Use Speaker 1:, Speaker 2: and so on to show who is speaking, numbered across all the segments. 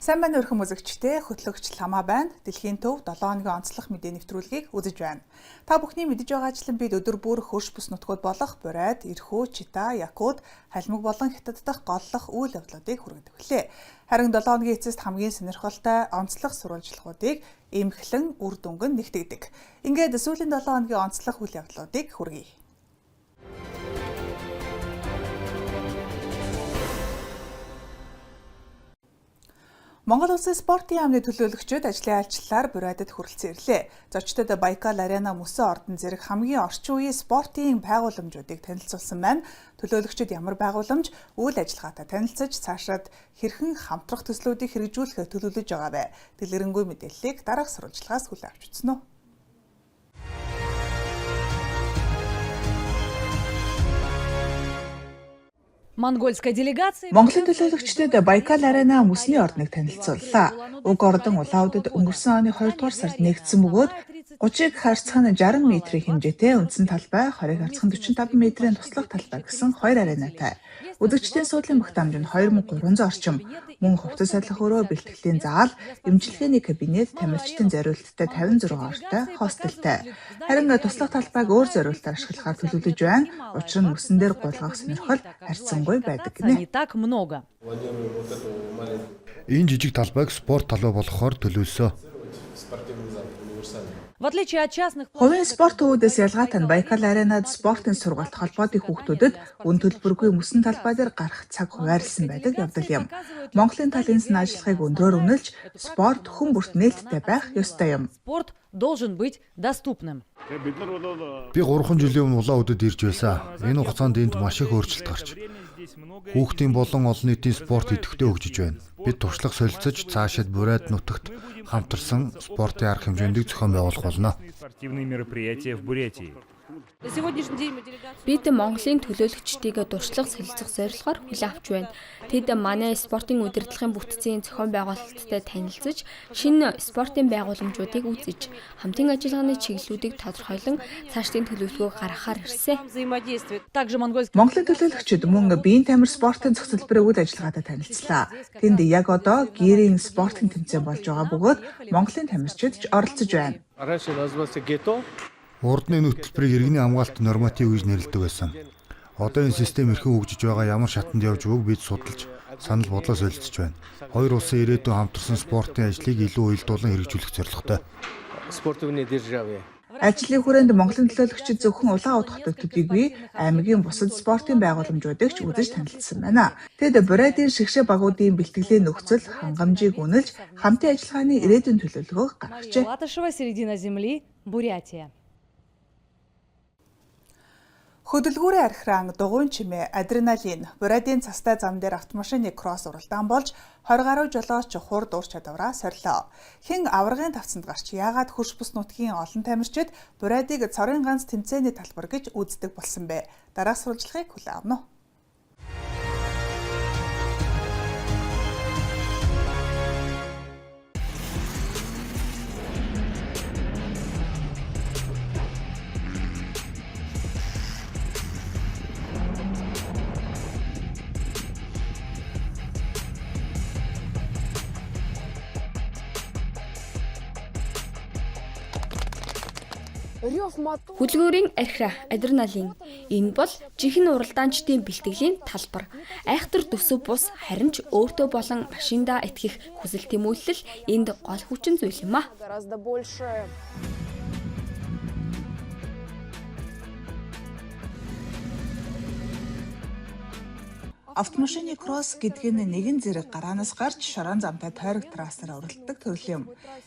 Speaker 1: Сайн байна өрхөн үзэгчдээ хөтлөгч Ламаа байна. Дэлхийн төв 7 хоногийн онцлог мэдээ нэвтрүүлгийг үзэж байна. Та бүхний мэдэж байгаачлан бид өдөр бүр хөрш бус нутгууд болох Бурайд, Ирхүү, Чита, Якут, Халимаг болон Хятад дахь голлох үйл явдлуудыг хүргэдэг хүлээ. Харин 7 хоногийн эцэст хамгийн сонирхолтой онцлог сурвалжлагуудыг эмхлэн үр дүнгэн нэгтгэдэг. Ингээд сүүлийн 7 хоногийн онцлог үйл явдлуудыг хүргэе. Монгол улсын спортын яамны төлөөлөгчид ажлын айлчлалаар Бурайдад хүрэлцэн ирлээ. Зочдод Байкал Арена мөсөн ордон зэрэг хамгийн орчин үеийн спортын байгууламжуудыг танилцуулсан байна. Төлөөлөгчид ямар байгууламж, үйл ажиллагаатай танилцаж, цаашаад хэрхэн хамтрах төслүүдийг хэрэгжүүлэхээр төлөвлөж байгаа вэ? Дэлгэрэнгүй мэдээллийг дараах сурвалжлагаас хүлээн авч үзсэн үү?
Speaker 2: Монгольская делегация
Speaker 1: Монголын төлөөлөгчдөд Байкал Арена мөсний ордныг танилцууллаа. Уг ордон Улаанудад өнгөрсөн оны 2 дугаар сард нэгдсэн бөгөөд 30-г харьцах нь 60 метрийн хэмжээтэй үндсэн талбай, 20-г харьцах нь 45 метрийн туслах талбай гэсэн 2 аренаатай. Үзэгчдийн суудлын багтаамж нь 2300 орчим. Мөн хувцас салхах өрөө, бэлтгэлийн заал, эмчилгээний кабинет, тамирчдын зориулттай 56 ортой хостелтэй. Харин туслах талбайг өөр зориултаар ашиглахаар төлөвлөж байна. Учир нь мөсөн дээр гулгах сонирхол харьцангуй байдаг гинэ.
Speaker 2: не так много.
Speaker 3: Энэ жижиг талбайг спорт талбай болгохоор төлөвлөсөн.
Speaker 2: В отличие от частных
Speaker 1: Хувийн спорт төвүүдээс ялгаатай нь Байкал Аренад спортын сургалт холбоотын хүүхдүүдэд үн төлбөргүй мөсөн талбай дээр гарах цаг хуваарлсан байдаг явдал юм. Монголын талын санаачлагыг өндрөөр үнэлж, спорт хүн бүрт нээлттэй байх ёстой юм.
Speaker 2: спорт должен быть доступным.
Speaker 3: Би 3 жилийн өмнө Улаанудад ирж байсан. Энэ хугацаанд энд маш их өөрчлөлт гарч. Хүүхдийн болон олон нийтийн спорт идэвхтэй хөгжиж байна. Бид туршлага солилцож, цаашид Бурайд нутагт хамтарсан спортын арга хэмжээндийг зохион байгуулах болно.
Speaker 4: Бид Монголын төлөөлөгчдийг дуршлаг солилцох зорилгоор хүлээн авч байна. Тэд манай спортын удирдлагын бүтцийн зохион байгуулалттай танилцж, шинэ спортын байгууламжуудыг үзэж, хамтын ажиллагааны чиглэлүүдийг тодорхойлон цаашдын төлөвлөгөө гаргахаар ирсэн.
Speaker 2: Также монгольская
Speaker 1: Монголын төлөөлөгчид мөн биеийн тамир спортын зохицол бүрийн үйл ажиллагаатай танилцлаа. Тэнд яг одоо гэрийн спортын тэмцээн болж байгаа бөгөөд Монголын тамирчид ч оролцож байна.
Speaker 3: Урдны хөтөлбөрийг иргэний хамгаалалт норматив гэж нэрлэдэг байсан. Одоо энэ систем хэрхэн хөгжиж байгаа, ямар шатанд явж байгааг бид судалж, санал бодлоо солилцож байна. Хоёр улсын ирээдүйн хамтарсан спортын ажлыг илүү уялдуулан хэрэгжүүлэх зорилготой.
Speaker 1: Ажлын хүрээнд Монголын төлөөлөгчид зөвхөн Улаануд хотод төдийгүй аймгийн бусад спортын байгууламжуудыг ч үзэж танилцсан байна. Тэд Бурайдын шигшээ багуудын бэлтгэлийн нөхцөл хангамжийг үнэлж, хамтын ажиллагааны ирээдүйн төлөвлөгөөг гаргажээ.
Speaker 2: Латышева, середина земли, Бурятия.
Speaker 1: Хөдөлгүүрийн архиран, дугуйн чимээ, адреналин, Бурайдын цастай зам дээр автомашины кросс уралдаан болж 20 гаруй жолооч хурд ур чадвараа сорилоо. Хэн аваргын тавцанд гарч яагаад хөрш бус нутгийн олон тамирчид Бурайдыг цорын ганц тэмцээний талбар гэж үздэг болсон бэ? Дараах сурвалжлагыг хүлээн авна уу?
Speaker 4: Хөдөлгүүрийн архира, адреналин. Энэ бол жинхэнэ уралдаанчдын бэлтгэлийн талбар. Айхтар төсөв бус харин ч өөртөө болон машиндаа итгэх хүсэл тэмүүлэл энд гол хүчин зүйл юм а.
Speaker 1: Автомашины кросс гэдэг нь нэгэн зэрэг гараанаас гарч шорон замтай тойрог трассаар уралддаг төрөл юм.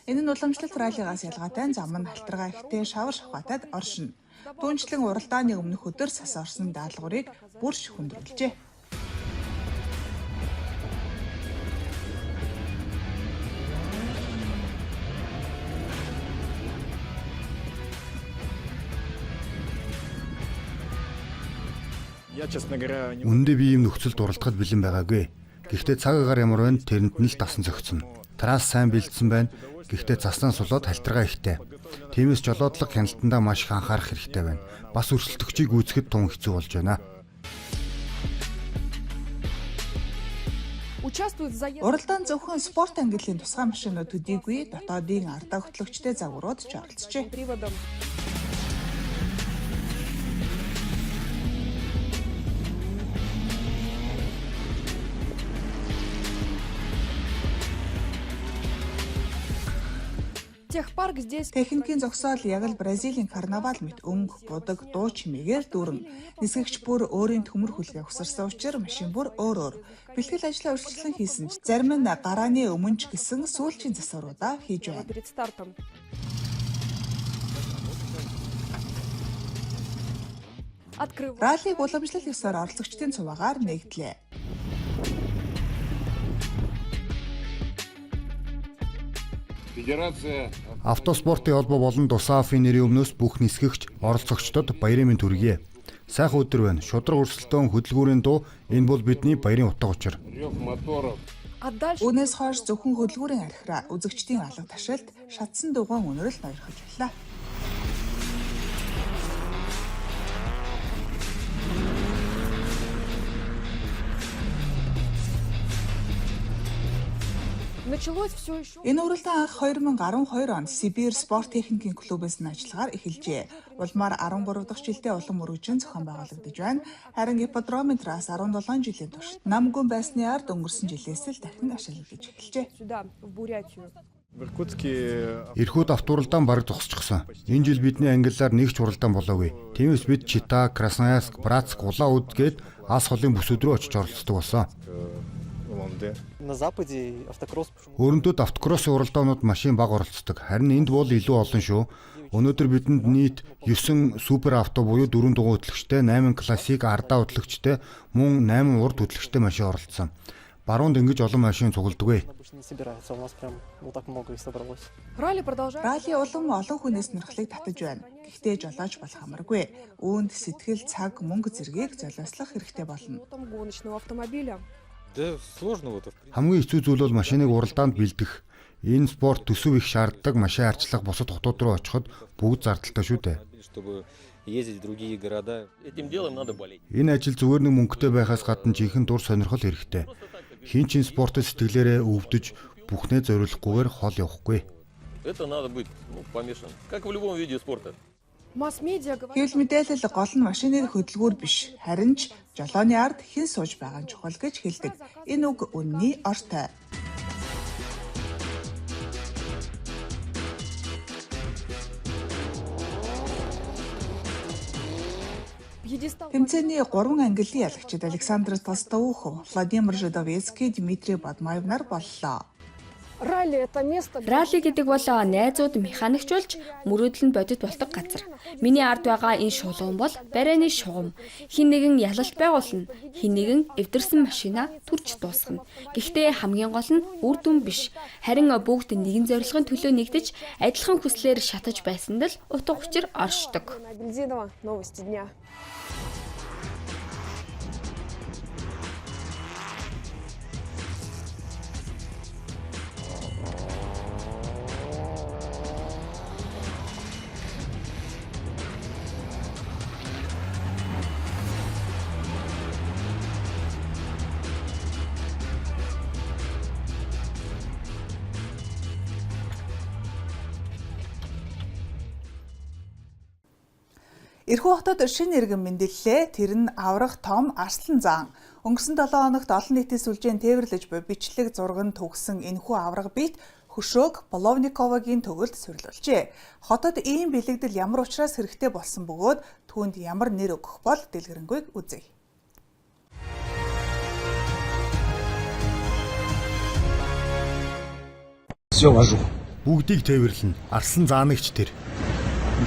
Speaker 1: Энэ нь уламжлалт раллигаас ялгаатай зам нь халтргаа ихтэй шавар шавхатад оршино. Түүнчлэн уралдааны өмнөх өдөр сас орсон даалгаврыг бүрш хүндрүүлжээ.
Speaker 3: Үндэ би ийм нөхцөлд уралдахад бэлэн байгаагүй. Гэхдээ цаг агаар ямар байна, тэрэнд нь л дасан зохицно. Трасс сайн бэлдсэн байна. Гэхдээ заснаа сулаад халтргаа ихтэй. Тиймээс жолоодлого хяналтандаа маш их анхаарах хэрэгтэй байна. Бас өрсөлдөгчийг үүсгэхэд тун хэцүү болж байна.
Speaker 5: Участвуют в заездах.
Speaker 1: Уралдаан зөвхөн спорт ангиллын тусгай машинууд төдийгүй дотоодын ардаа хөтлөгчтэй загварууд ч оролцжээ.
Speaker 5: Приводом. Техпарк здесь.
Speaker 1: Техникийн зогсоол яг л Бразилийн карнавал мэт өнгө, будаг, дуу чимээгээр дүүрэн. Нисгэгч бүр өөрийн төмөр хүлгээ хөсөрсөн учраас машин бүр өөр. Бэлтгэл ажлаа урьдчилан хийсэн ч зарим нь гарааны өмнө ч гэсэн сүүлчийн засваруудаа хийж байна.
Speaker 5: Перед стартом. Открываю.
Speaker 1: Раллиг уламжлал ёсоор оролцогчдын цуваагаар нэгдлээ.
Speaker 3: Автоспортын холбоо болон ДУСААФ-ийн нэрийн өмнөөс бүх нисгэгч оролцогчдод баярын мэнд хүргэе. Сайхан өдөр байна. Шудраг өрсөлдөөн хөдөлгүүрийн дуу энэ бол бидний баярын утга учир.
Speaker 5: А дальше.
Speaker 1: Үүнээс хойш зөвхөн хөдөлгүүрийн архираа үзэгчдийн алга ташаалд шатсан дугаан өнөрөл ноёрхож байлаа.
Speaker 5: Началось все еще.
Speaker 1: Энэ уралдаан анх 2012 онд Сибирь спорт техникийн клубээс нь ажиллагаар эхэлжээ. Улмаар 13 дахь жилдээ улам өргөжин зохион байгуулагдаж байна. Харин ипподроментраас 17 жилийн турш намгүн байсны ард өнгөрсөн жилээс л дахин ашиглагдаж эхэлжээ.
Speaker 5: Сюда, в Бурятию.
Speaker 3: Ирхүүд автоуралдаан бараг зогсчихсон. Энэ жил бидний ангиллаар нэг ч уралдаан болоогүй. Тиймээс бид Чита, Красноярск, Братск, Улаан удгээд ас холын бүсүүд рүү очиж оролцдог болсон.
Speaker 6: На Западе автокросс почему-то
Speaker 3: Өрөндүүд автокроссын уралдаанууд машин бага оролцдог. Харин энд бол илүү олон шүү. Өнөөдөр бидэнд нийт 9 супер авто буюу 4 дугуй хөтлөгчтэй, 8 классик ардаа хөтлөгчтэй, мөн 8 урд хөтлөгчтэй машин оролцсон. Баруунд ингэж олон машин цугладаггүй.
Speaker 6: обычно не собирается. У нас прям вот так много их собралось.
Speaker 5: Ралли продолжается.
Speaker 1: Ралли улам олон хүнээс нэрхлийг татаж байна. Гэхдээ жолооч болох амаргүй. Үүнд сэтгэл, цаг, мөнгө зэргийг золиослох хэрэгтэй болно.
Speaker 5: Там гоночного автомобиля.
Speaker 7: Да сложно вот это.
Speaker 3: Хамгийн хэцүү зүйл бол машиныг уралдаанд бэлдэх. Энэ спорт төсөв их шаарддаг, машин арчлах бусад хотууд руу очиход бүгд зардалтай шүү дээ.
Speaker 7: Чтобы ездить в другие города. Этим делом надо болеть.
Speaker 3: Энэ ажил зүгээр нэг мөнгөтэй байхаас гадна жинхэнэ дур сонирхол хэрэгтэй. Хин чин спортод сэтгэлээрээ өвдөж бүхнээ зориулахгүйгээр хол явахгүй.
Speaker 7: Это надо быть помешан. Как в любом виде спорта.
Speaker 5: Масс-медиа говорят.
Speaker 1: Хэвлэл мэдээлэл гол нь машины хөдөлгүүр биш, харин ч жолооны ард хэн сууж байгаа нь чухал гэж хэлдэг. Энэ үг үнний ортой.
Speaker 5: Пьедестал.
Speaker 1: Тэмцээний 3 ангиллын ялагчид Александр Толстоухов, Владимир Жидовецкий, Дмитрий Бадмаев нар боллоо.
Speaker 5: Ралли это место.
Speaker 4: Ралли гэдэг бол найзууд механикч болж мөрөөдөл нь бодит болдог газар. Миний ард байгаа энэ шулуун бол барайны шугам. Хин нэгэн ялалт байгуулна, хин нэгэн эвдэрсэн машина түрч дуусгана. Гэхдээ хамгийн гол нь үр дүн биш. Харин бүгд нэгэн зорилгын төлөө нэгдэж адилхан хүслээр шатаж байсанд л утга учир оршдог.
Speaker 5: Бензинова. Новости дня.
Speaker 1: Эрхүү хотод шинэ иргэн мэндэллээ. Тэр нь аврах том Арслан заан. Өнгөрсөн 7 хоногт олон нийтийн сүлжээнд тээвэрлэж буй бичлэг зурган төгсөн энэхүү авраг биет хөшөөг Половниковагийн төгөлд суйрлуулжээ. Хотод ийм бэлэгдэл ямар учраас хэрэгтэй болсон бөгөөд түүнд ямар нэр өгөх бол дэлгэрэнгүй үзье.
Speaker 8: Все вожу.
Speaker 3: Бүгдийг тээвэрлэнэ. Арслан заанагч тэр.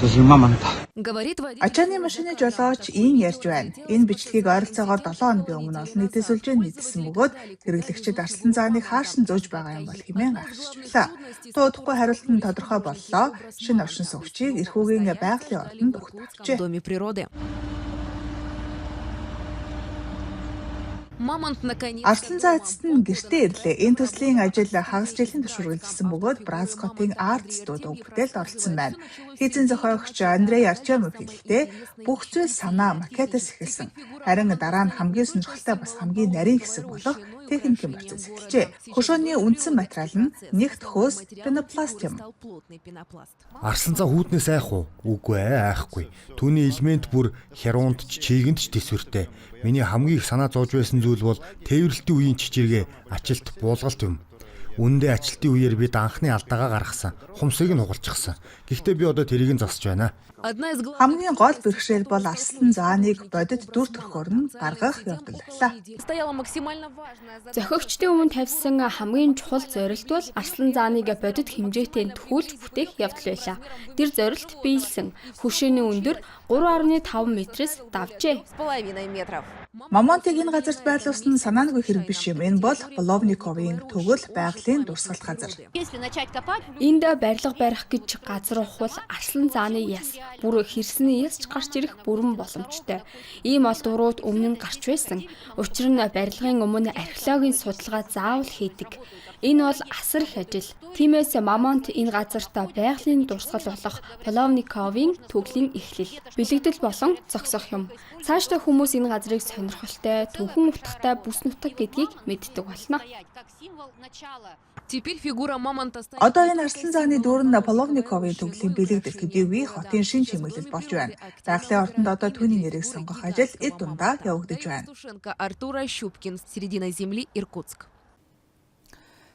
Speaker 8: Даже мама надо.
Speaker 2: Говорит водитель.
Speaker 1: Ачааны машины жолооч ийм ярьж байна. Энэ бичлэгийг ойролцоогоор 7 хоногийн өмнө олон нийтийн сүлжээнд нийцсэн бөгөөд хэрэглэгчид Арслан зааныг хаашин зөөж байгаа юм бол хэмээн гайхшиж байлаа. Туудахгүй хариулт нь тодорхой боллоо. Шинэ оршин суугчийг эрхүүгийн байгалийн ордонд өгч авчээ.
Speaker 2: В Доме природы. Мамонт наконец.
Speaker 1: Арслан заа эцэст нь гэртээ ирлээ. Энэ төслийн ажил хагас жилийн турш үргэлжилсэн бөгөөд Бразкотын арт студид бүтээлд оролцсон байна. Хийзэн зохиогч Андрей Артемов хэлэхдээ бүх зүйл санаа макетээс эхэлсэн. Харин дараа нь хамгийн сонирхолтой бас хамгийн нарийн хэсэг болох техникийн процесс эхэлжээ. Хөшөөний үндсэн материал нь нэгт хөөс пенопласт юм.
Speaker 3: Арслан цаа хүүднээс айх уу? Үгүй айхгүй. Түүний элемент бүр хярунд ч чийгэнд ч төсвөртэй. Миний хамгийн их санаа зовж байсан зүйл бол тээвэрлэлтийн үеийн чичиргээ ажилт буулгалт юм. Үндэ ажилтны үеэр бид анхны алдаагаа гаргасан. Хумсыг нь хугалчихсан. Гэхдээ би одоо тэрийг нь засч байна.
Speaker 1: Хамгийн гол бэрхшээл бол Арслан зааныг бодит дүр төрхөөр нь гаргах явдал байлаа.
Speaker 4: Зохиогчдын өмнө тавьсан хамгийн чухал зорилт бол Арслан зааныг бодит хэмжээтэй төхүүлж бүтээх явдал байлаа. Тэр зорилт биелсэн. Хөшөөний өндөр 3.5 метрээс давжээ.
Speaker 1: Мамонтыг энэ газарт байрлуулсан нь санаангүй хэрэг биш юм. Энэ бол Половниковын төгөл байгалийн дурсгалт газар.
Speaker 4: Энд барилга барих гэж газар ухвал Арслан зааны яс, бүр хэрсний яс ч гарч ирэх бүрэн боломжтой. Ийм олдврууд өмнө нь гарч байсан. Учир нь барилгын өмнө археологийн судалгаа заавал хийдэг. Энэ бол асар их ажил. Тиймээс Мамонт энэ газарт байгалийн дурсгал болох Половниковын төглийн эхлэл, бэлэгдэл болон зогсох юм. Цаашдаа хүмүүс энэ газрыг сонирхолтой, төвхөн утгатай бүс нутаг гэдгийг мэддэг болно.
Speaker 1: Одоо энэ Арслан зааны дүүрэн Половниковын төглийн бэлэгдэл төдийгүй хотын шин чимэглэл болж байна. Байгалийн ордонд одоо түүний нэрийг сонгох ажил эд дундаа явагдаж байна.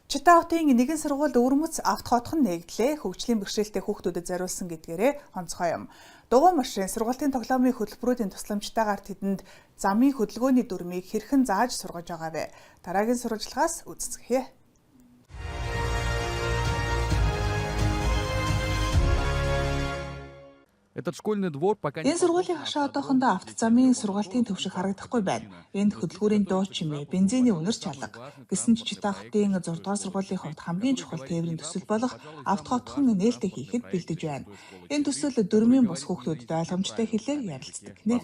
Speaker 1: Чита хотын нэгэн сургуульд өвөрмөц авто хотхон нэгдлээ хөгжлийн бэрхшээлтэй хүүхдүүдэд зориулсан гэдгээрээ онцгой юм. Дугуй машин сургуулийн тоглоомын хөтөлбөрүүдийн тусламжтайгаар тэдэнд замын хөдөлгөөний дүрмийг хэрхэн зааж сургаж байгаа вэ? Дараагийн сурвалжлагаас үздэцгээе. Энэ сургуулийн хашаа одоохондоо авто замын сургалтын төвшиг харагдахгүй байна. Энд хөдөлгүүрийн дуу чимээ, бензиний үнэр чалга. Гэсэн ч Чита хотын 6 дугаар сургуулийн хувьд хамгийн чухал тээврийн төсөл болох авто хотхон нээлттэй хийхэд бэлдэж байна. Энэ төсөл дөрмийн бус хүүхдүүдэд ойлгомжтой хэлээр ярилцдаг нэ.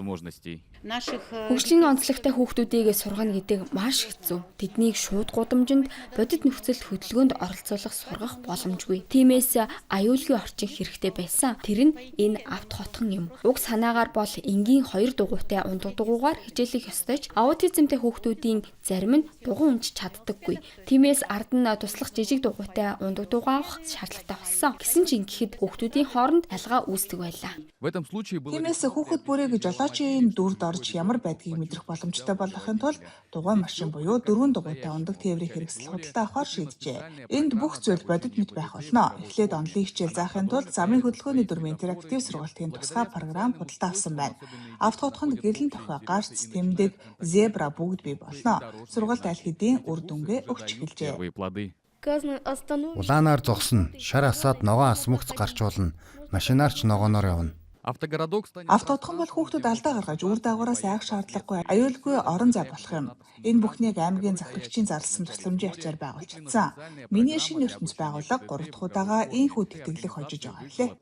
Speaker 4: Хөгжлийн онцлогтой хүүхдүүдийг сургана гэдэг маш хэцүү. Тэднийг шууд гудамжинд бодит нөхцөлд хөдөлгөөнд оролцуулах сургах боломжгүй. Тиймээс аюулгүй орчин хэрэгтэй байсан. Тэр нь энэ хотхон юм. Уг санаагаар бол энгийн 2 дугуйтай ундаг дугуйгаар хичээлэх ёстой ч аутизмтэй хүүхдүүдийн зарим нь дугуй унж чаддаггүй. Тиймээс ард нь туслах жижиг дугуйтай ундаг дугуй авах шаардлагатай болсон. Гэсэн ч ингэхэд хүүхдүүдийн хооронд ялгаа үүсдэг байлаа.
Speaker 1: Тиймээс хүүхэд бүрийг жолоочийн дүрд орж ямар байдгийг мэдрэх боломжтой болгохын тулд дугуй машин буюу 4 дугуйтай ундаг тээврийн хэрэгсэл худалдаа авахар шийджээ. Энд бүх зүйл бодит мэт байх болно. Эхлээд онлын хичээл заахын тулд замын хөдөлгөөний дүрмийн интерактив сургалтын тусгай програм худалдаа авсан байна. Авто хотхонд гэрлэн тохио гарц, тэмдэг, зебра бүгд бий болно. Сургалт аль хэдийн үр дүнгээ өгч эхэлжээ.
Speaker 3: Улаанаар зогсно, шар асаад ногоон асмагц гарч болно. Машинаар ч ногооноор явна.
Speaker 1: Авто хотхон бол хүүхдүүд алдаа гаргаж үр дагавараас айх шаардлагагүй аюулгүй орон зай болох юм. Энэ бүхнийг аймгийн захирагчийн зарласан тусламжийн ачаар байгуулж чадсан. Миний шинэ ертөнц байгууллага 3 дахь удаага энэхүү тэтгэлэг хожиж байгаа билээ.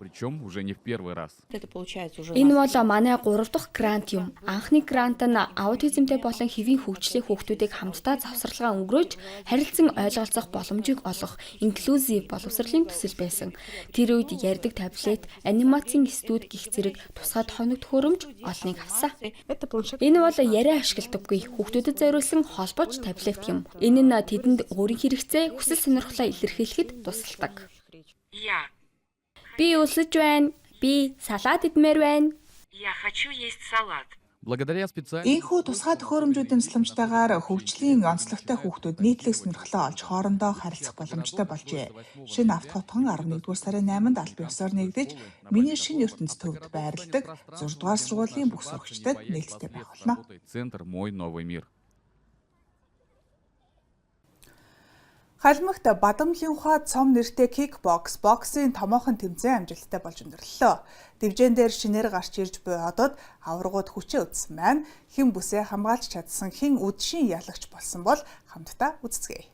Speaker 4: Энэ бол манай 3 дахь грант юм. Анхны грант нь аутизмтэй болон хэвийн хөгжлийн хүүхдүүдийг хамтдаа завсарлагаа өнгөрөөж харилцан ойлголцох боломжийг олгох инклюзив боловсролын төсөл байсан. Тэр үед ярьдаг таблет, анимацийн студи гэх зэрэг тусгай тохиомогд хөрөмж олныг авсан. Энэ бол яриа ашигладаггүй хүүхдүүдэд зориулсан холбооч таблет юм. Энэ нь тэдэнд өөрийн хэрэгцээ, хүсэл сонирхлоо илэрхийлэхэд тусалдаг. Би өлсөж байна. Би салат идмээр байна.
Speaker 1: Ийхүү тусгай төхөөрөмжүүдийн тусламжтайгаар хөгжлийн онцлогтой хүүхдүүд нийтлэг сонирхлоо олж хоорондоо харилцах боломжтой болжээ. Шинэ авто хотхон 11-р сарын 8-нд аль биесээр нэгдэж, миний шинэ ертөнц төвд байрладаг 6 дугаар сургуулийн бүх сурагчдад нээлттэй байх болно. Халмагт Бадамлын ухаа цом нэртэй кикбокс, боксын томоохон тэмцээн амжилттай болж өндөрлөлөө. Дивжэн дээр шинээр гарч ирж буй одод аваргууд хүчээ үзсэн байна. Хэн бүсээ хамгаалж чадсан, хэн үдшийн ялагч болсон бол хамтдаа үзцгээе.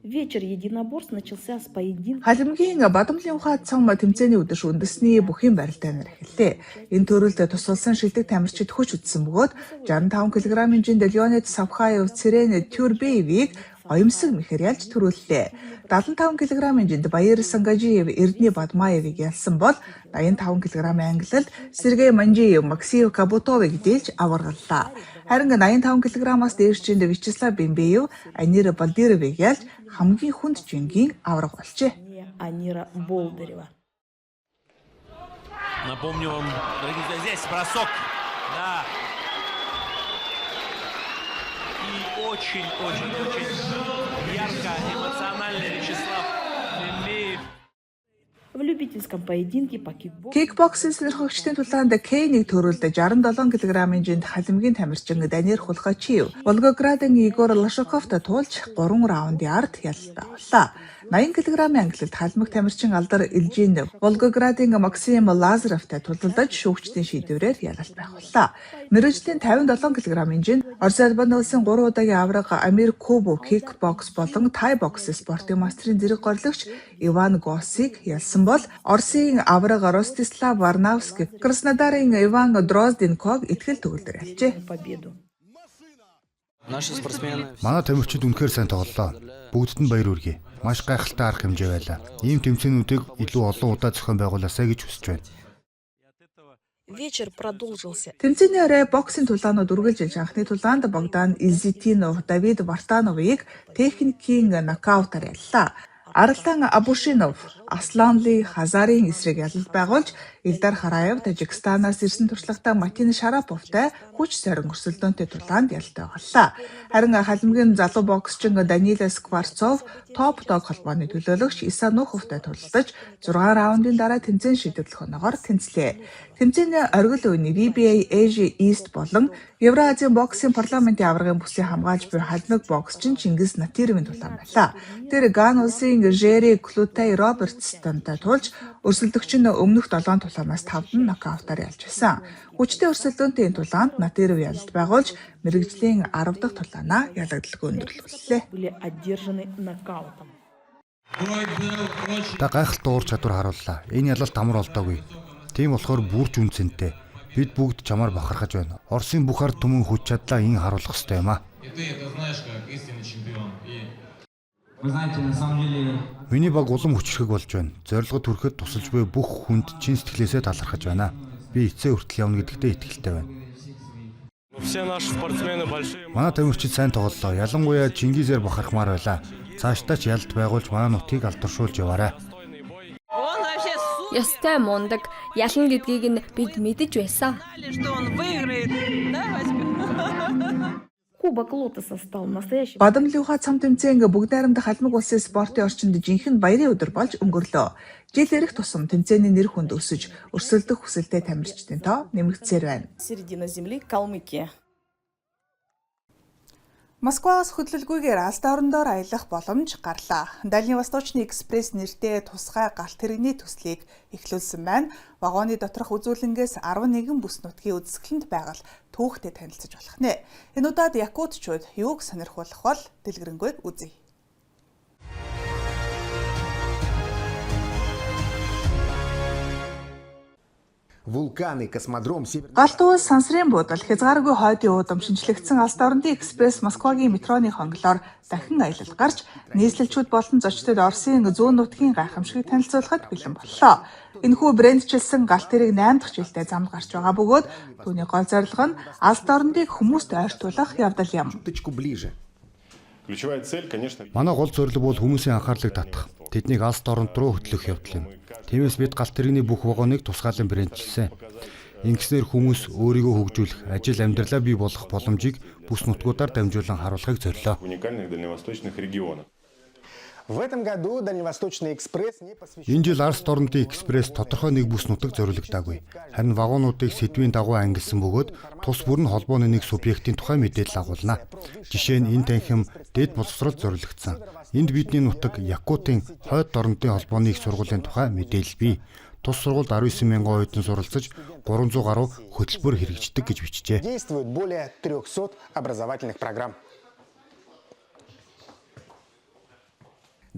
Speaker 9: Вечер единоборств начался с поединка.
Speaker 1: Халимгийн Бадамлын ухаа цом тэмцээний өдөр шөндөсний бүхийн барилдаанаар эхэллээ. Энэ төрөлд тусалсан шилдэг тамирчид хүч үзсэн бөгөөд 65 кг-ийн Леонид Савхаев Цэрэн Тюрбеевийг оюмсаг мэхэр ялж төрүүллээ. 75 кг-ийн жинд Баяр Сангажиев Эрдэнэ Бадмаевыг ялсан бол 85 кг-ийн англилд Сергей Манжиев Максим Кабутовыг дийлж аваргаллаа. Харин 85 кг-аас дээш жинд Вячеслав Бембеев Анира Балдировыг ялж хамгийн хүнд жингийн аварга болжээ.
Speaker 9: Анира Болдырева.
Speaker 10: Напомню вам, дорогие друзья, здесь бросок. Да. И очень ярко, эмоционально Вячеслав Бембеев.
Speaker 9: В любительском поединке по кикбоксу
Speaker 1: Кикбоксинг сонирхогчдын тулаанд К1 төрөлд 67 кг-ийн жинд халимгийн тамирчин Даниил Хулгачиев Волгоградын Игор Лашаковтой туулж 3 раундын ард ялалтай боллоо. 80 кг-ийн англилд халимг тамирчин Алдар Илжинов Волгоградын Максим Лазаревтай тулалдаж шүүгчдийн шийдвэрээр ялалт байх боллоо. Мэргэжлийн 57 кг-ийн жинд Орос Албаны улсын 3 удаагийн аварга Амир Кубу кикбокс болон тай бокс спортын мастрын зэрэг горлогч Иван Госиг ялсан бол Оросын аварга Ростислав Варнавский Краснодарын Иван Дрозденког итгэл төгөлдөр ялжээ.
Speaker 9: победу.
Speaker 7: Наши спортсмены...
Speaker 3: Манай тамирчид үнэхээр сайн тоглолоо. Бүгдд нь баяр хүргэе. Маш гайхалтай арга хэмжээ байлаа. Ийм тэмцээнүүдийг илүү олон удаа зохион байгуулаасаа гэж хүсэж байна.
Speaker 9: Вечер продолжился.
Speaker 1: Тэмцээний орой боксing тулаанууд үргэлжилж анхны тулаанд Богдан Иззитинов Давид Вартановыг техникийн нокаутаар яллаа. Арлан Абушинов Асланли Хазарын эсрэг ялалт байгуулж Илдар Хараев Тажикстанаас ирсэн туршлагатай Матин Шараповтай хүч сорин өрсөлдөөнтэй тулаанд ялалт боллоо. Харин халимгийн залуу боксчин Даниил Скворцов топ дог холбооны төлөөлөгч Иса Нуховтай тулалдаж 6 раундын дараа тэмцээн шийдвэрлэх оноогоор тэнцлээ. Тэмцээний оргил үений WBA Asia East болон Евразийн боксing парламентын аваргын бүсийг хамгаалж буй халимг боксчин Чингис Натировын тулаан байлаа. Тэр Ган улсын Жери Клутай Робертстонтой тулж өрсөлдөгч нь өмнөх 7 тулаанаас 5 нокаутаар ялж байсан. Хүчтэй өрсөлдөөнтэй энэ тулаанд Натиров ялалт байгуулж мэргэжлийн 10 дахь тулаанаа ялагдaltaгүй өндөрлүүллээ.
Speaker 9: Были одержаны нокаутом.
Speaker 3: Та гайхалтай уур чадвар харууллаа. Энэ ялалт амар олдоогүй. Тийм болохоор бүрж үнцэнтэй. Бид бүгд чамаар бахархаж байна. Оросын бүх ард түмэн хүч чадлаа ин харуулах ёстой юм а. Миний баг улам хүчрхэг болж байна. Зорилгод хүрэхэд тусалж буй бүх хүнд чин сэтгэлээсээ талархаж байна. Би эцээ хүртэл явна гэдэгтээ итгэлтэй байна. Манай тамирчид сайн тоглолоо. Ялангуяа Чингизээр бахархмаар байлаа. Цаашдаа ч ялалт байгуулж манай нутгийг алдаршуулж яваарай.
Speaker 4: Ёстой мундаг ялна гэдгийг нь бид мэдэж байсан.
Speaker 9: Кубок Лотоса стал настоящим.
Speaker 1: Бадамлынхаа цам тэмцээн бүгд найрамдах халимг улсын спортын орчинд жинхэнэ баярын өдөр болж өнгөрлөө. Жил ирэх тусам тэмцээний нэр хүнд өсөж, өрсөлдөх хүсэлтэй тамирчдын тоо нэмэгдсээр байна.
Speaker 9: Середина земли, Калмыкия.
Speaker 1: Москваас хөдөлгүйгээр алсын орондоор аялах боломж гарлаа. Дальневосточный экспресс нэртэй тусгай галт тэрэгний төслийг эхлүүлсэн байна. Вагоны доторх үзүүлэнгээс 11 бүс нутгийн үзэсгэлэнт байгаль түүхтэй танилцж болох нэ. Энэ удаад якутчууд юуг сонирхуулах бол дэлгэрэнгүй үзье.
Speaker 11: Вулканы, космодром,
Speaker 1: Галт уус сансрын буудал хязгааргүй хойдын уудам шинжлэгдсэн алсын орондын экспресс Москвагийн метроны хонглоор дахин аялал гарч нийслэлчүүд болон зочдод Оросын зүүн нутгийн гайхамшигыг танилцуулахад бэлэн боллоо. Энэхүү брэндчилсэн галт тэрэг 8 дахь жилдээ замд гарч байгаа бөгөөд түүний гол зорилго нь алсын орондыг хүмүүст ойртуулах явдал юм.
Speaker 3: Манай гол зорилго бол хүмүүсийн анхаарлыг татах. Тэднийг алс оронд руу хөтлөх явдал юм. Тиймээс бид галт тэрэгний бүх вагоныг тусгаалan брэндчилсэн. Ингэснээр хүмүүс өөрийгөө хөгжүүлэх, ажил амьдралаа бий болгох боломжийг бүс нутгуудаар дамжуулан харуулахыг зорилоо. Энэ жил Арс дорнодын экспресс тодорхой нэг бүс нутаг зориулагдаагүй. Харин вагонуудыг сэдвийн дагуу ангилсан бөгөөд тус бүр нь холбооны нэг субъектийн тухай мэдээлэл агуулна. Жишээ нь энэ танхим дэд боловсролд зориулагдсан. Энд бидний нутаг Якутын хойд дорнодын холбооны их сургуулийн тухай мэдээлэл бий. Тус сургуульд 19,000 оюутан суралцаж 300 гаруй хөтөлбөр хэрэгждэг гэж бичжээ.
Speaker 11: Действует более 300 образовательных программ.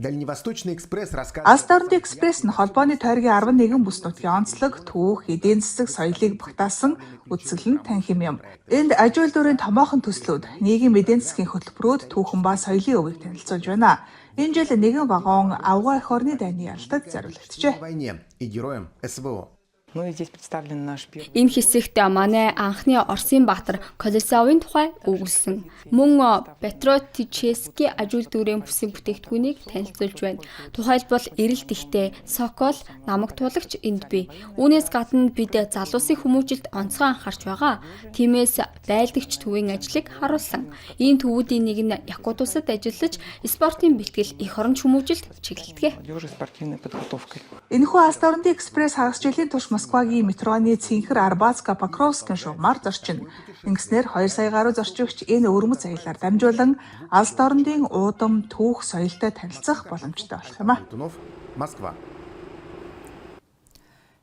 Speaker 11: Дальневосточный экспресс рассказывает...
Speaker 1: Алс дорнод экспресс нь холбооны тойргийн 11 бүс нутгийн онцлог, түүх, эдийн засаг, соёлыг багтаасан үзэсгэлэн танхим юм. Энд аж үйлдвэрийн томоохон төслүүд, нийгмийн эдийн засгийн хөтөлбөрүүд, түүхэн ба соёлын өвийг танилцуулж байна. Энэ жил нэгэн вагон авгаа эх орны дайны ялалтад зориулагджээ.
Speaker 11: войне и героям СВО.
Speaker 4: Энэ хэсэгт манай анхны Оросын баатар Колесовын тухай өгүүлсэн. Мөн Петротически аж үйлдвэрийн бүсийн бүтээгдэхүүнийг танилцуулж байна. Тухайлбал эрэлт ихтэй Сокол намаг туулагч энд бий. Үүнээс гадна бид залуусын хүмүүжилд онцгой анхаарч байгаа. Тиймээс байлдагч төвийн ажлыг харуулсан. Ийм төвүүдийн нэг нь Якут улсад ажиллаж спортын бэлтгэл эх орон хүмүүжилд чиглэлдэг.
Speaker 1: Энэхүү алс дорнод экспресс хагас жилийн турш Москвагийн метроны цэнхэр Арбатска Покровскын шугамар зорчино. Ингэснээр 2 сая гаруй зорчигч энэ өвөрмөц аяллаар дамжуулан алс дорнодын уудам, түүх, соёлтой танилцах боломжтой болох юм а.
Speaker 11: Москва.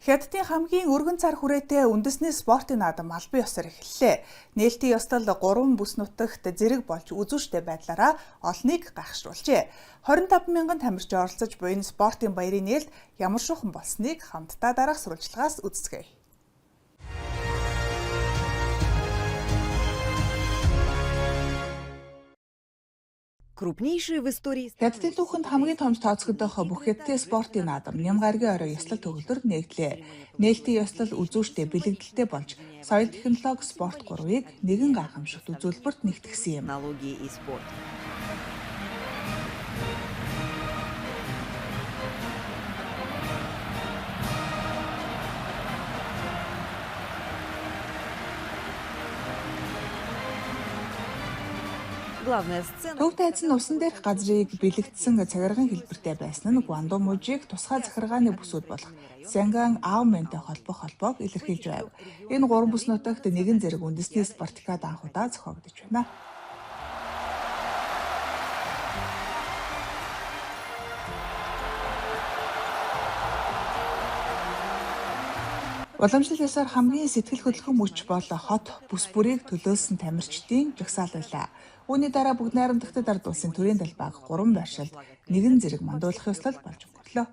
Speaker 1: Хятадын хамгийн өргөн цар хүрээтэй үндэсний спортын наадам албан ёсоор эхэллээ. Нээлтийн ёслол 3 бүс нутагт зэрэг болж үзүүштэй байдлаараа олныг гайхшруулжээ. 25 мянган тамирчин оролцож буй энэ спортын баярын нээлт ямар шухан болсныг хамтдаа дараах сурвалжлагаас үздэцгээе.
Speaker 9: Крупнейший в истории...
Speaker 1: Хятадын түүхэнд хамгийн томж тооцогдох бүх хятадын спортын наадам Нямгаргийн орой ёслол төгөлдөр нэгдлээ. Нээлтийн ёслол үзүүштэй бэлэгдэлтэй болж соёл технологи спорт 3-ыг нэгэн гайхамшигт үзүүлбэрт нэгтгэсэн юм.
Speaker 9: Технологии и спорт.
Speaker 1: Төв тайзан усан дээрх газрыг бэлэгдсэн цагирган хэлбэртэй байсан нь Гуандо мужийг тусгай захиргааны бүсүүд болох Сянган Аоментэй холбоог илэрхийлж байв. Энэ 3 бүс нутагт нэгэн зэрэг үндэсний спартакиад анхудаа зохиогдож байна. Уламжлал ёсоор хамгийн сэтгэл хөдлөх мөч бол хот бүс бүрийг төлөөлсөн тамирчдын жагсаал байлаа. Үүний дараа бүгд найрамдагтад ард улсын төрийн далбааг 3 байршилд нэгэн зэрэг мандуулах ёслол болж өнгөрлөө.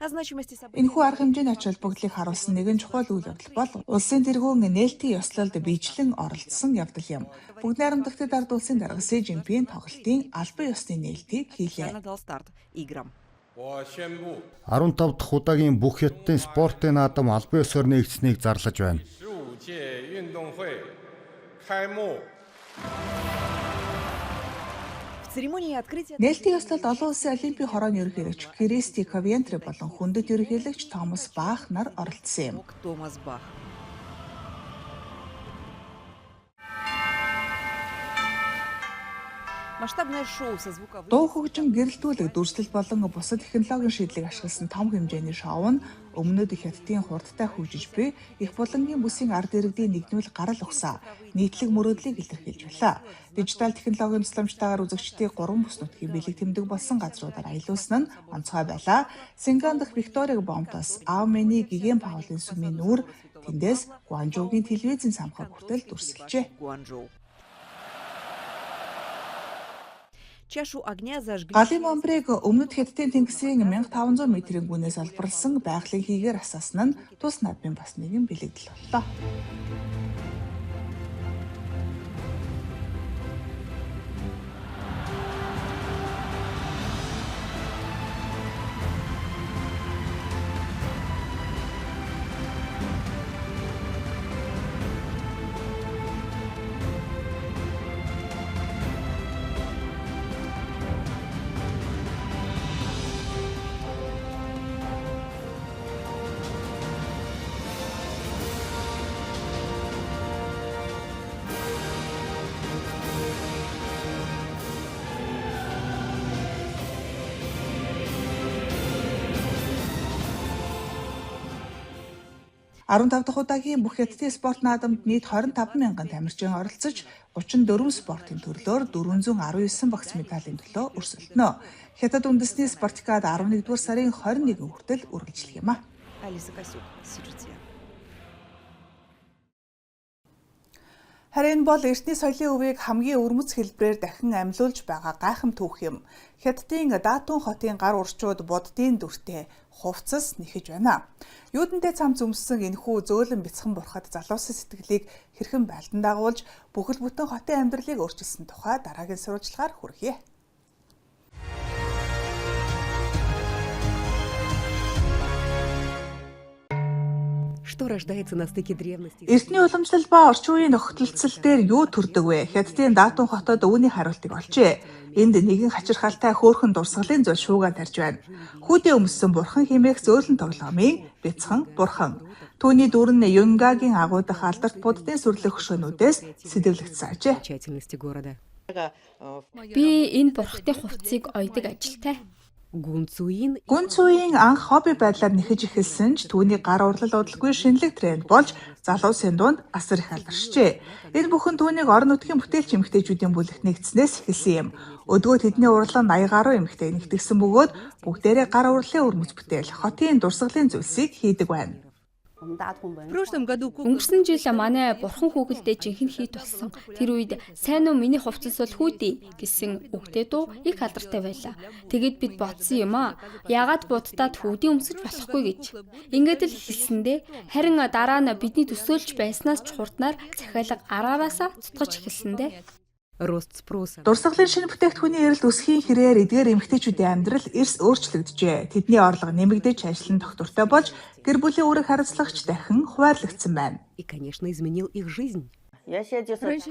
Speaker 1: Энэхүү арга хэмжээний ач холбогдлыг харуулсан нэгэн чухал үйл явдал бол улсын тэргүүн нээлтийн ёслолд биечлэн оролцсон явдал юм. Бүгд найрамдагтад ард улсын дарга Си Жинпин тоглолтын албан ёсны нээлтийг хийлээ.
Speaker 3: 15 дахь удаагийн бүх хятадын спортын наадам албан ёсоор нэгдсэнийг зарлаж байна.
Speaker 1: Нээлтийн ёслолд олон улсын олимпийн хорооны ерөнхийлөгч Кристи Ковентри болон хүндэт ерөнхийлөгч Томас Бах нар оролцсон юм. Дуу хөгжим, гэрэлтүүлэг, дүрслэл болон бусад технологийн шийдлийг ашигласан том хэмжээний шоу нь өмнөд хятадын хурдтай хөгжиж буй их булангийн бүсийн ард иргэдийн нэгнүүл гарал угсаа нийтлэг мөрөөдлийг илэрхийлж байлаа. Дижитал технологийн тусламжтайгаар үзэгчдийг 3 бүс нутгийн бэлэг тэмдэг болсон газруудаар аялуулсан нь онцгой байлаа. Синган дахь Викторийг Бомтос Аомени гигэн Паулын сүмийн нүүр тэндээс Гуанчжоугийн телевизийн самхаг хүртэл дүрсэлжээ. Галын бомбрыг өмнөд хятадын тэнгисийн 1500 метрийн гүнээс олборлсон байгалийн хийгээр асаасан нь тус наадмын бас нэгэн бэлэгдэл боллоо. 15 дахь удаагийн бүх хятадын спорт наадамд нийт 25 мянган тамирчин оролцож 34 спортын төрлөөр 419 багц медалийн төлөө өрсөлдөнө. Хятад үндэсний спартакиад 11-р сарын 21 хүртэл үргэлжлэх юм а. Харин бол эртний соёлын өвийг хамгийн өрмөц хэлбэрээр дахин амьлуулж байгаа гайхам түүх юм. Хятадын Датун хотын гар урчууд буддын дүртэй хувцас нэхэж байна. Юудэнтэй цам зүмссэн энэхүү зөөлөн бяцхан бурхад залуусан сэтгэлийг хэрхэн байлдан дагуулж бүхэл бүтэн хотын амьдралыг өөрчилсөн тухай дараагийн сурвалжлагаар хүргье. Эртний уламжлал ба орчин үеийн нөхцөлцөл дээр юу төрдөг вэ? Хятадын Датун хотод үүний хариултыг олжээ. Энд нэгэн хачирхалтай хөөрхөн дурсгалын зүйл шууган тарж байна. Хүүдээ өмссөн бурхан хэмээх зөөлөн тоглоомын бяцхан бурхан. Түүний дүр нь Юнгагийн агуудах алдарт буддын сүрлэг хөшөөнүүдээс сэдэвлэгдсэн ажээ.
Speaker 4: Би энэ бурхтын хувцсыг ойдог ажилтай.
Speaker 1: Гүнцүүийн анх хобби байдлаар нэхэж эхэлсэн ч түүний гар урлал удалгүй шинэлэг тренд болж залуусын дунд асар их алдаршжээ. Энэ бүхэн түүнийг орон нутгийн бүтээлч эмэгтэйчүүдийн бүлэгт нэгдснээс эхэлсэн юм. Өдгөө тэдний урлан 80 гаруй эмэгтэй нэгтгэсэн бөгөөд бүгдээрээ гар урлалын өрмөц бүтээл, хотын дурсгалын зүйлсийг хийдэг байна.
Speaker 4: Өнгөрсөн жил манай бурхан хүүгэлдээ жинхэнэ хийт болсон. Тэр үед сайн уу миний хувцас бол хүүдээ гэсэн үгтэй дуу их алдартай байлаа. Тэгэд бид бодсон юм аа. Яагаад буддад хүүдийн өмсөж болохгүй гэж. Ингээд л хэлсэндээ харин дараа нь бидний төсөөлж байснаас ч хурднаар захиалга араараасаа цутгаж эхэлсэндээ.
Speaker 1: Дурсгалын шинэ бүтээгдэхүүний эрэлт өсөхийн хэрээр эдгээр эмэгтэйчүүдийн амьдрал эрс өөрчлөгдөжээ. Тэдний орлого нэмэгдэж, ажил нь доктортой болж, гэр бүлийн үүрэг хариуцлагч дахин хуваарлагдсан байна.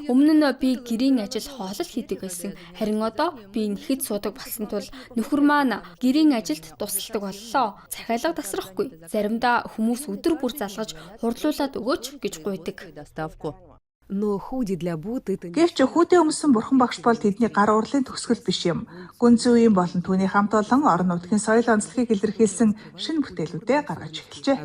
Speaker 4: Өмнө нь би гэрийн ажил хоолол хийдэг байсан. Харин одоо би нэхэд суудаг болсон тул нөхөр маань гэрийн ажилд тусалдаг боллоо. Захиалга тасрахгүй. Заримдаа хүмүүс өдөр бүр залгаж хурдлуулад өгөөч гэж гуйдаг.
Speaker 1: Гэвч хүүдээ өмссөн бурхан багш бол тэдний гар урлалын төгсгөл биш юм. Гүнзүүийн болон түүний хамт олон орон нутгийн соёл онцлогийг илэрхийлсэн шинэ бүтээлүүдээ гаргаж эхэлжээ.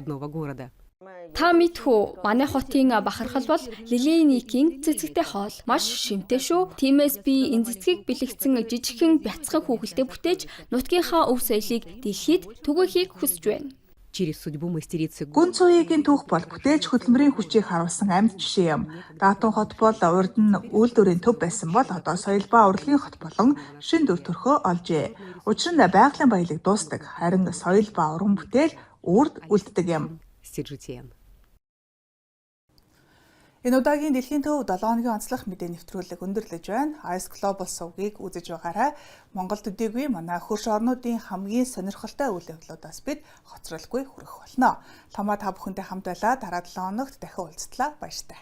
Speaker 4: Та мэдхүү, манай хотын бахархал бол Лилиникийн цэцэгтэй хоол. Маш шимтэй шүү. Тиймээс би энэ цэцгийг бэлэгдсэн жижигхэн бяцхан хүүхэлдээ бүтээж нутгийнхаа өв соёлыг дэлхийд түгээхийг хүсэж байна.
Speaker 1: Гүнцүүгийн түүх бол бүтээлч хөдөлмөрийн хүчийг харуулсан амьд жишээ юм. Датун хот бол урд нь үйлдвэрийн төв байсан бол одоо соёл ба урлагийн хот болон шинэ дүр төрхөө олжээ. Учир нь байгалийн баялаг дуустдаг, харин соёл ба уран бүтээл үрд үлддэг юм. Энэ удаагийн дэлхийн төв 7 хоногийн онцлог мэдээ нэвтрүүлэг өндөрлөж байна. Ice Global сувгийг үзэж байгаарай. Монгол төдийгүй манай хөрш орнуудын хамгийн сонирхолтой үйл явдлуудаас бид хоцролгүй хүрэх болно. Томоо та бүхэнтэй хамт байлаа. Дараа 7 хоногт дахин уулзтлаа. Баяртай.